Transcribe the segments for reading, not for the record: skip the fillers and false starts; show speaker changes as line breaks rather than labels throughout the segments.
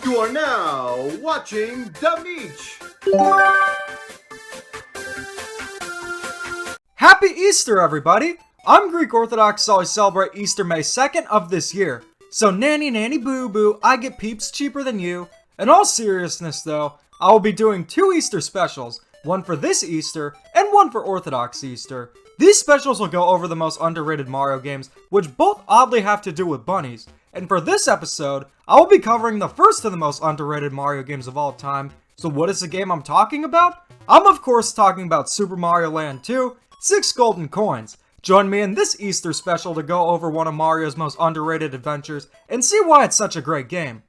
You are now watching The Meech.
Happy Easter, everybody! I'm Greek Orthodox, so I celebrate Easter May 2nd of this year. So nanny nanny boo boo, I get peeps cheaper than you. In all seriousness though, I will be doing 2 Easter specials, one for this Easter and one for Orthodox Easter. These specials will go over the most underrated Mario games, which both oddly have to do with bunnies. And for this episode, I will be covering the first of the most underrated Mario games of all time. So what is the game I'm talking about? I'm of course talking about Super Mario Land 2, 6 Golden Coins. Join me in this Easter special to go over one of Mario's most underrated adventures and see why it's such a great game.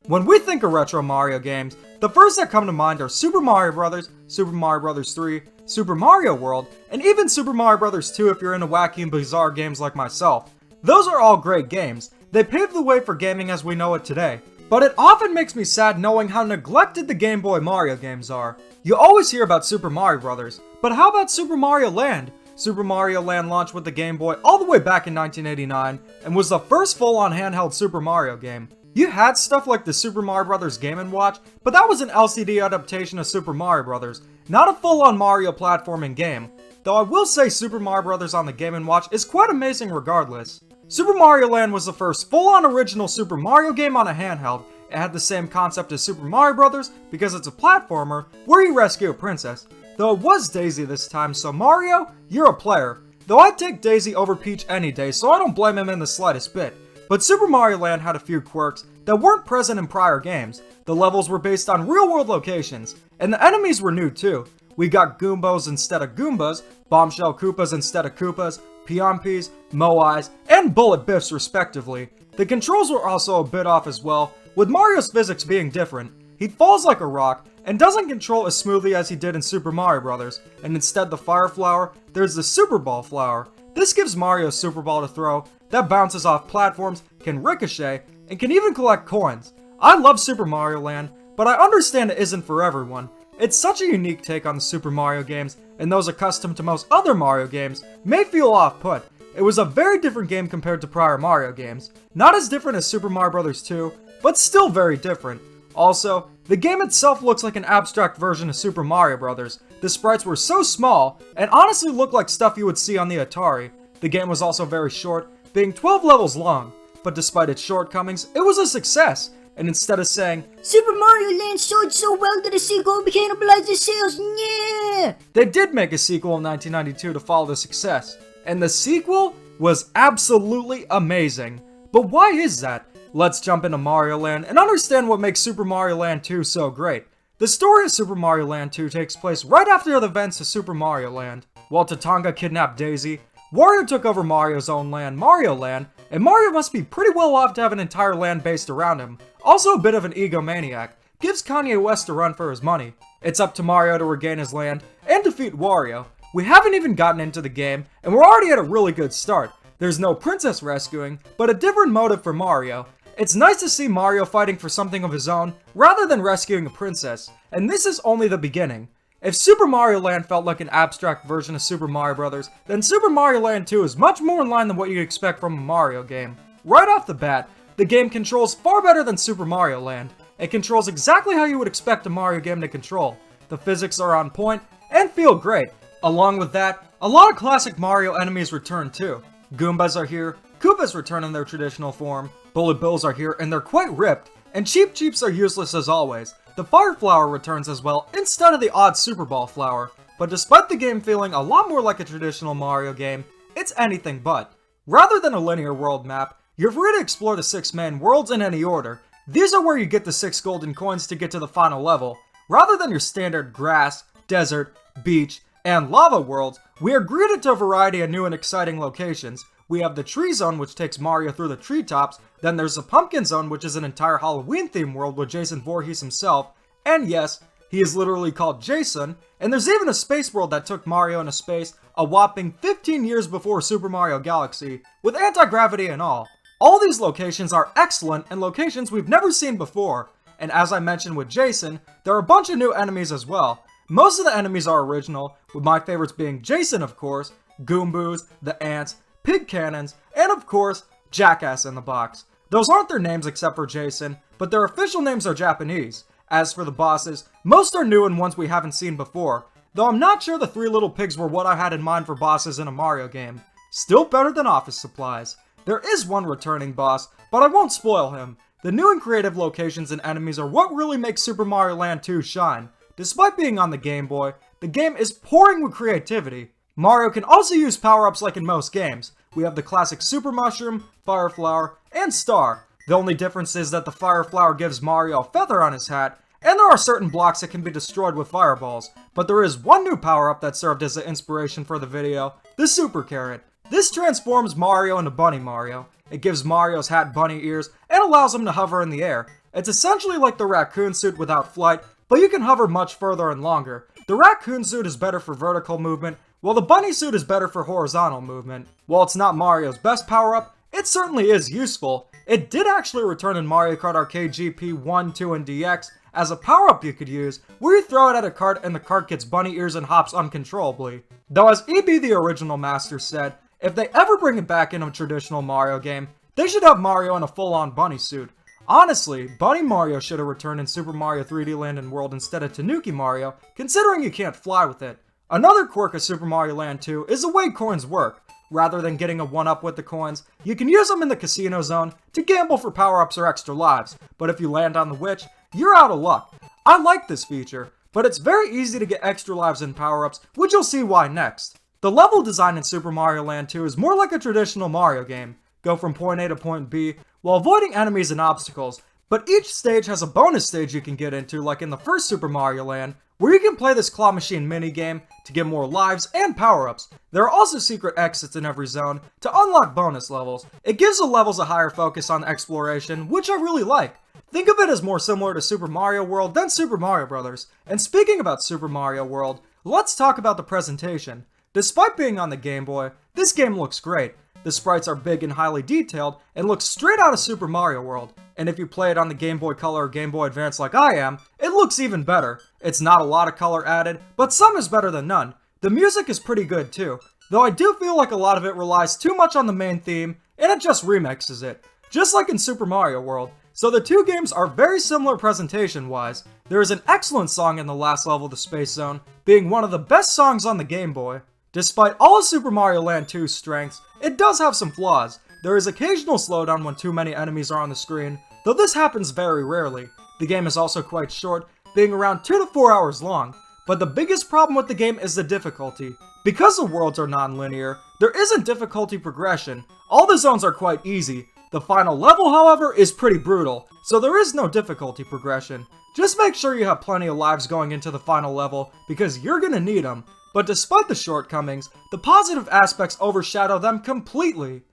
When we think of retro Mario games, the first that come to mind are Super Mario Bros., Super Mario Bros. 3, Super Mario World, and even Super Mario Bros. 2 if you're into wacky and bizarre games like myself. Those are all great games. They paved the way for gaming as we know it today. But it often makes me sad knowing how neglected the Game Boy Mario games are. You always hear about Super Mario Bros., but how about Super Mario Land? Super Mario Land launched with the Game Boy all the way back in 1989 and was the first full-on handheld Super Mario game. You had stuff like the Super Mario Bros. Game & Watch, but that was an LCD adaptation of Super Mario Bros., not a full-on Mario platforming game. Though I will say Super Mario Bros. On the Game & Watch is quite amazing regardless. Super Mario Land was the first full-on original Super Mario game on a handheld. It had the same concept as Super Mario Bros. Because it's a platformer where you rescue a princess. Though it was Daisy this time, so Mario, you're a player. Though I'd take Daisy over Peach any day, so I don't blame him in the slightest bit. But Super Mario Land had a few quirks that weren't present in prior games. The levels were based on real-world locations, and the enemies were new too. We got Goombos instead of Goombas, Bombshell Koopas instead of Koopas, Pionpies, Moais, and Bullet Biffs respectively. The controls were also a bit off as well, with Mario's physics being different. He falls like a rock, and doesn't control as smoothly as he did in Super Mario Bros., and instead the Fire Flower, there's the Super Ball Flower. This gives Mario a Super Ball to throw, that bounces off platforms, can ricochet, and can even collect coins. I love Super Mario Land, but I understand it isn't for everyone. It's such a unique take on the Super Mario games, and those accustomed to most other Mario games may feel off-put. It was a very different game compared to prior Mario games. Not as different as Super Mario Bros. 2, but still very different. Also, the game itself looks like an abstract version of Super Mario Bros. The sprites were so small, and honestly looked like stuff you would see on the Atari. The game was also very short, being 12 levels long, but despite its shortcomings, it was a success. And instead of saying, "Super Mario Land sold so well that a sequel cannibalized the sales, yeah!" They did make a sequel in 1992 to follow the success. And the sequel was absolutely amazing. But why is that? Let's jump into Mario Land and understand what makes Super Mario Land 2 so great. The story of Super Mario Land 2 takes place right after the events of Super Mario Land. While Tatanga kidnapped Daisy, Wario took over Mario's own land, Mario Land, and Mario must be pretty well off to have an entire land based around him. Also a bit of an egomaniac, gives Kanye West a run for his money. It's up to Mario to regain his land and defeat Wario. We haven't even gotten into the game, and we're already at a really good start. There's no princess rescuing, but a different motive for Mario. It's nice to see Mario fighting for something of his own, rather than rescuing a princess, and this is only the beginning. If Super Mario Land felt like an abstract version of Super Mario Bros., then Super Mario Land 2 is much more in line than what you'd expect from a Mario game. Right off the bat, the game controls far better than Super Mario Land. It controls exactly how you would expect a Mario game to control. The physics are on point, and feel great. Along with that, a lot of classic Mario enemies return too. Goombas are here, Koopas return in their traditional form, Bullet Bills are here and they're quite ripped, and Cheep Cheeps are useless as always. The Fire Flower returns as well, instead of the odd Super Ball Flower. But despite the game feeling a lot more like a traditional Mario game, it's anything but. Rather than a linear world map, you're free to explore the 6 main worlds in any order. These are where you get the 6 golden coins to get to the final level. Rather than your standard grass, desert, beach, and lava worlds, we are greeted to a variety of new and exciting locations. We have the Tree Zone, which takes Mario through the treetops, then there's the Pumpkin Zone, which is an entire Halloween-themed world with Jason Voorhees himself, and yes, he is literally called Jason, and there's even a space world that took Mario into space a whopping 15 years before Super Mario Galaxy, with anti-gravity and all. All these locations are excellent and locations we've never seen before, and as I mentioned with Jason, there are a bunch of new enemies as well. Most of the enemies are original, with my favorites being Jason of course, Goomboos, the ants, pig cannons, and of course, Jackass in the Box. Those aren't their names except for Jason, but their official names are Japanese. As for the bosses, most are new and ones we haven't seen before, though I'm not sure the Three Little Pigs were what I had in mind for bosses in a Mario game. Still better than office supplies. There is one returning boss, but I won't spoil him. The new and creative locations and enemies are what really makes Super Mario Land 2 shine. Despite being on the Game Boy, the game is pouring with creativity. Mario can also use power-ups like in most games. We have the classic Super Mushroom, Fire Flower, and Star. The only difference is that the Fire Flower gives Mario a feather on his hat, and there are certain blocks that can be destroyed with fireballs. But there is one new power-up that served as the inspiration for the video, the Super Carrot. This transforms Mario into Bunny Mario. It gives Mario's hat bunny ears, and allows him to hover in the air. It's essentially like the raccoon suit without flight, but you can hover much further and longer. The raccoon suit is better for vertical movement, while the bunny suit is better for horizontal movement. While it's not Mario's best power-up, it certainly is useful. It did actually return in Mario Kart Arcade GP 1, 2, and DX as a power-up you could use, where you throw it at a cart and the cart gets bunny ears and hops uncontrollably. Though as EB the original master said, if they ever bring it back in a traditional Mario game, they should have Mario in a full-on bunny suit. Honestly, Bunny Mario should have returned in Super Mario 3D Land and World instead of Tanuki Mario, considering you can't fly with it. Another quirk of Super Mario Land 2 is the way coins work. Rather than getting a 1-up with the coins, you can use them in the casino zone to gamble for power-ups or extra lives, but if you land on the witch, you're out of luck. I like this feature, but it's very easy to get extra lives and power-ups, which you'll see why next. The level design in Super Mario Land 2 is more like a traditional Mario game. Go from point A to point B, while avoiding enemies and obstacles, but each stage has a bonus stage you can get into like in the first Super Mario Land, where you can play this claw machine minigame to get more lives and power-ups. There are also secret exits in every zone to unlock bonus levels. It gives the levels a higher focus on exploration, which I really like. Think of it as more similar to Super Mario World than Super Mario Bros. And speaking about Super Mario World, let's talk about the presentation. Despite being on the Game Boy, this game looks great. The sprites are big and highly detailed, and look straight out of Super Mario World. And if you play it on the Game Boy Color or Game Boy Advance like I am, it looks even better. It's not a lot of color added, but some is better than none. The music is pretty good too, though I do feel like a lot of it relies too much on the main theme, and it just remixes it. Just like in Super Mario World. So the two games are very similar presentation-wise. There is an excellent song in the last level of the Space Zone, being one of the best songs on the Game Boy. Despite all of Super Mario Land 2's strengths, it does have some flaws. There is occasional slowdown when too many enemies are on the screen, though this happens very rarely. The game is also quite short, being around 2 to 4 hours long. But the biggest problem with the game is the difficulty. Because the worlds are non-linear, there isn't difficulty progression. All the zones are quite easy. The final level, however, is pretty brutal, so there is no difficulty progression. Just make sure you have plenty of lives going into the final level, because you're gonna need them. But despite the shortcomings, the positive aspects overshadow them completely.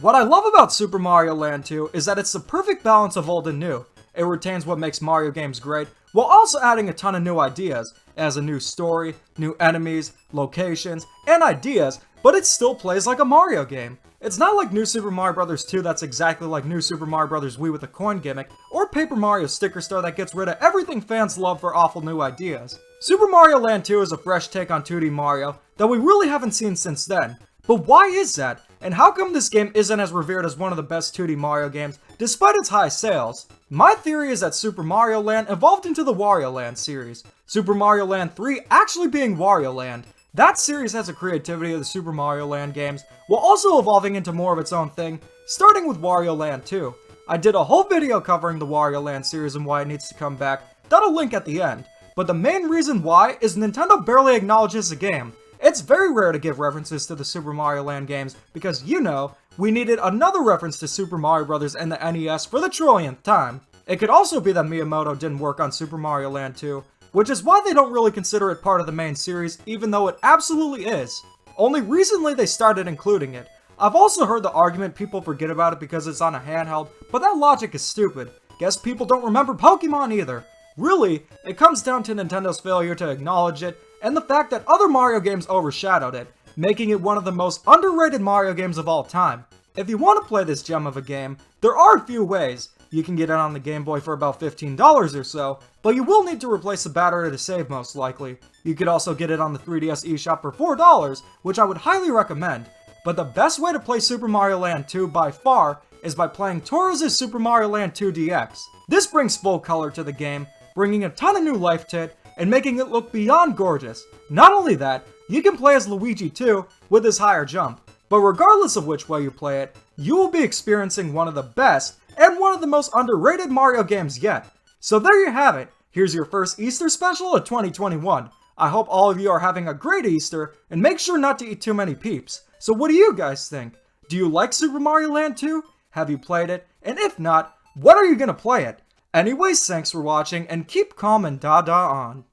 What I love about Super Mario Land 2 is that it's the perfect balance of old and new. It retains what makes Mario games great, while also adding a ton of new ideas. It has a new story, new enemies, locations, and ideas, but it still plays like a Mario game. It's not like New Super Mario Bros. 2 that's exactly like New Super Mario Bros. Wii with a coin gimmick, or Paper Mario Sticker Star that gets rid of everything fans love for awful new ideas. Super Mario Land 2 is a fresh take on 2D Mario that we really haven't seen since then. But why is that? And how come this game isn't as revered as one of the best 2D Mario games, despite its high sales? My theory is that Super Mario Land evolved into the Wario Land series, Super Mario Land 3 actually being Wario Land. That series has the creativity of the Super Mario Land games, while also evolving into more of its own thing, starting with Wario Land 2. I did a whole video covering the Wario Land series and why it needs to come back, that'll link at the end. But the main reason why is Nintendo barely acknowledges the game. It's very rare to give references to the Super Mario Land games, because you know, we needed another reference to Super Mario Bros. And the NES for the trillionth time. It could also be that Miyamoto didn't work on Super Mario Land 2, which is why they don't really consider it part of the main series, even though it absolutely is. Only recently they started including it. I've also heard the argument people forget about it because it's on a handheld, but that logic is stupid. Guess people don't remember Pokemon either. Really, it comes down to Nintendo's failure to acknowledge it, and the fact that other Mario games overshadowed it, making it one of the most underrated Mario games of all time. If you want to play this gem of a game, there are a few ways. You can get it on the Game Boy for about $15 or so, but you will need to replace the battery to save most likely. You could also get it on the 3DS eShop for $4, which I would highly recommend. But the best way to play Super Mario Land 2 by far is by playing Torres' Super Mario Land 2 DX. This brings full color to the game, bringing a ton of new life to it, and making it look beyond gorgeous. Not only that, you can play as Luigi too, with his higher jump. But regardless of which way you play it, you will be experiencing one of the best and one of the most underrated Mario games yet. So there you have it. Here's your first Easter special of 2021. I hope all of you are having a great Easter, and make sure not to eat too many peeps. So what do you guys think? Do you like Super Mario Land 2? Have you played it? And if not, when are you gonna play it? Anyways, thanks for watching, and keep calm and da-da on.